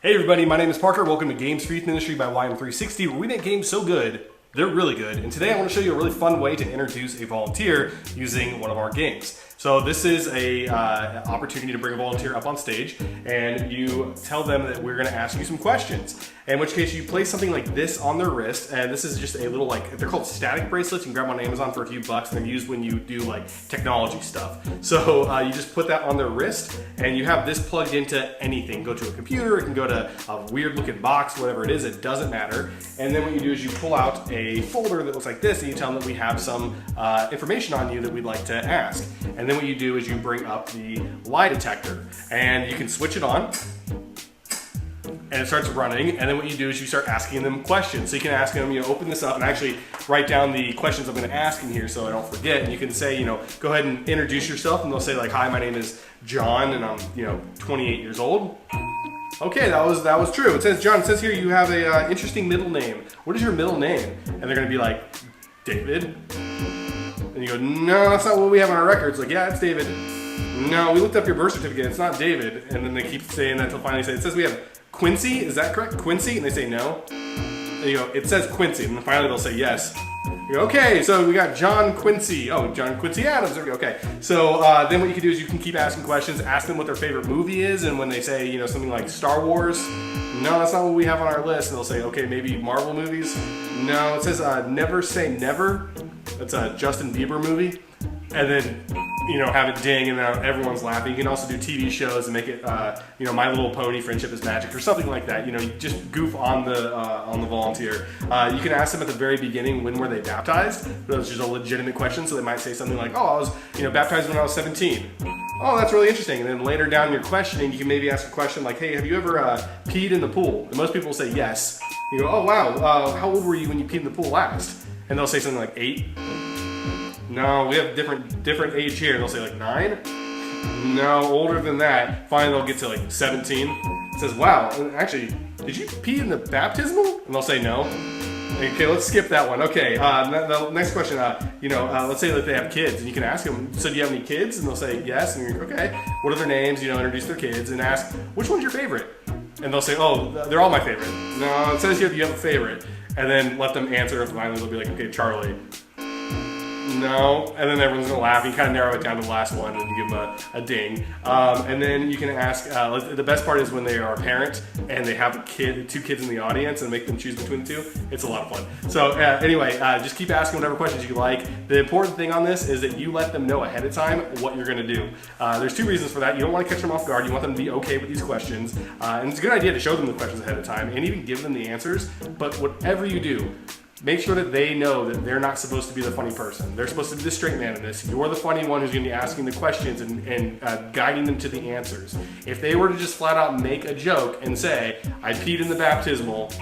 Hey everybody, my name is Parker. Welcome to Games for Youth Ministry by YM360, where we make games so good, they're really good. And today I want to show you a really fun way to introduce a volunteer using one of our games. So this is a opportunity to bring a volunteer up on stage, and you tell them that we're going to ask you some questions. In which case you place something like this on their wrist, and this is just a little, they're called static bracelets. You can grab them on Amazon for a few bucks, and they're used when you do technology stuff. So you just put that on their wrist, and you have this plugged into anything. Go to a computer, it can go to a weird looking box, whatever it is, it doesn't matter. And then what you do is you pull out a folder that looks like this, and you tell them that we have some information on you that we'd like to ask. And then what you do is you bring up the lie detector, and you can switch it on, and it starts running. And then what you do is you start asking them questions. So you can ask them, open this up and actually write down the questions I'm going to ask in here so I don't forget. And you can say, go ahead and introduce yourself, and they'll say hi, my name is John, and I'm 28 years old. Okay, that was true. It says, John, it says here you have a interesting middle name. What is your middle name? And they're going to be like, David. And you go, no, that's not what we have on our records. Yeah, it's David. No, we looked up your birth certificate. It's not David. And then they keep saying that until finally say, it says we have Quincy. Is that correct? Quincy? And they say no. And you go, it says Quincy. And then finally they'll say yes. You go, okay, so we got John Quincy. Oh, John Quincy Adams. Okay. So then what you can do is you can keep asking questions, ask them what their favorite movie is, and when they say, something like Star Wars, no, that's not what we have on our list. And they'll say, okay, maybe Marvel movies. No, it says Never Say Never. That's a Justin Bieber movie. And then, have it ding, and then everyone's laughing. You can also do TV shows and make it, My Little Pony, Friendship is Magic, or something like that. You just goof on the volunteer. You can ask them at the very beginning, when were they baptized? That's just a legitimate question, so they might say something like, oh, I was, baptized when I was 17. Oh, that's really interesting. And then later down in your questioning, you can maybe ask a question like, hey, have you ever peed in the pool? And most people will say yes. You go, oh wow, how old were you when you peed in the pool last? And they'll say something like 8. No, we have different age here. They'll say 9. No, older than that. Finally, they'll get to 17. It says, wow, actually, did you pee in the baptismal? And they'll say no. Okay, let's skip that one. Okay, the next question, let's say that they have kids, and you can ask them, so do you have any kids? And they'll say yes, and you're okay. What are their names? Introduce their kids, and ask, which one's your favorite? And they'll say, oh, they're all my favorite. No, it says here that you have a favorite. And then let them answer, and finally they'll be like, okay, Charlie. No, and then everyone's gonna laugh. You kind of narrow it down to the last one, and you give them a ding. And then you can ask. The best part is when they are a parent and they have two kids in the audience, and make them choose between the two. It's a lot of fun. So anyway, just keep asking whatever questions you like. The important thing on this is that you let them know ahead of time what you're gonna do. There's two reasons for that. You don't want to catch them off guard. You want them to be okay with these questions, and it's a good idea to show them the questions ahead of time and even give them the answers. But whatever you do, make sure that they know that they're not supposed to be the funny person. They're supposed to be the straight man in this. You're the funny one who's going to be asking the questions and guiding them to the answers. If they were to just flat out make a joke and say, I peed in the baptismal,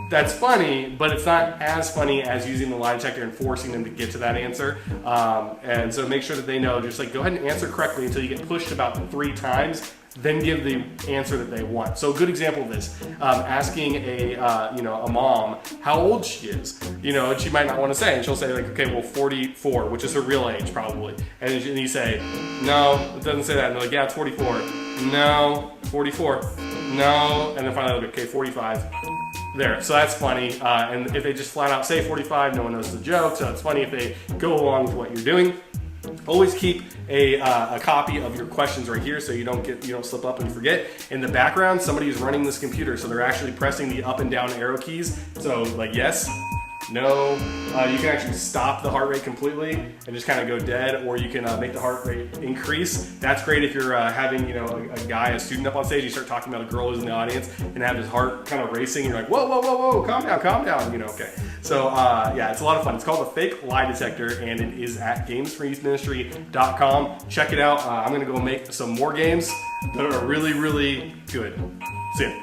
that's funny, but it's not as funny as using the lie detector and forcing them to get to that answer. And so make sure that they know, just go ahead and answer correctly until you get pushed about 3 times. Then give the answer that they want. So a good example of this, asking a mom how old she is, and she might not want to say, and she'll say okay, well, 44, which is her real age probably. And you say, no, it doesn't say that. And they're like, yeah, it's 44. No, 44. No, and then finally they'll be, okay, 45. There, so that's funny. And if they just flat out say 45, no one knows the joke. So it's funny if they go along with what you're doing. Always keep a copy of your questions right here so you don't slip up and forget. In the background, somebody is running this computer, so they're actually pressing the up and down arrow keys. So yes, no, you can actually stop the heart rate completely and just kind of go dead, or you can make the heart rate increase. That's great if you're having a student up on stage. You start talking about a girl who's in the audience and have his heart kind of racing, and you're like, whoa, whoa, whoa, whoa, calm down, okay. So yeah, it's a lot of fun. It's called the Fake Lie Detector, and it is at gamesforyouthministry.com. Check it out. I'm gonna go make some more games that are really, really good. See ya.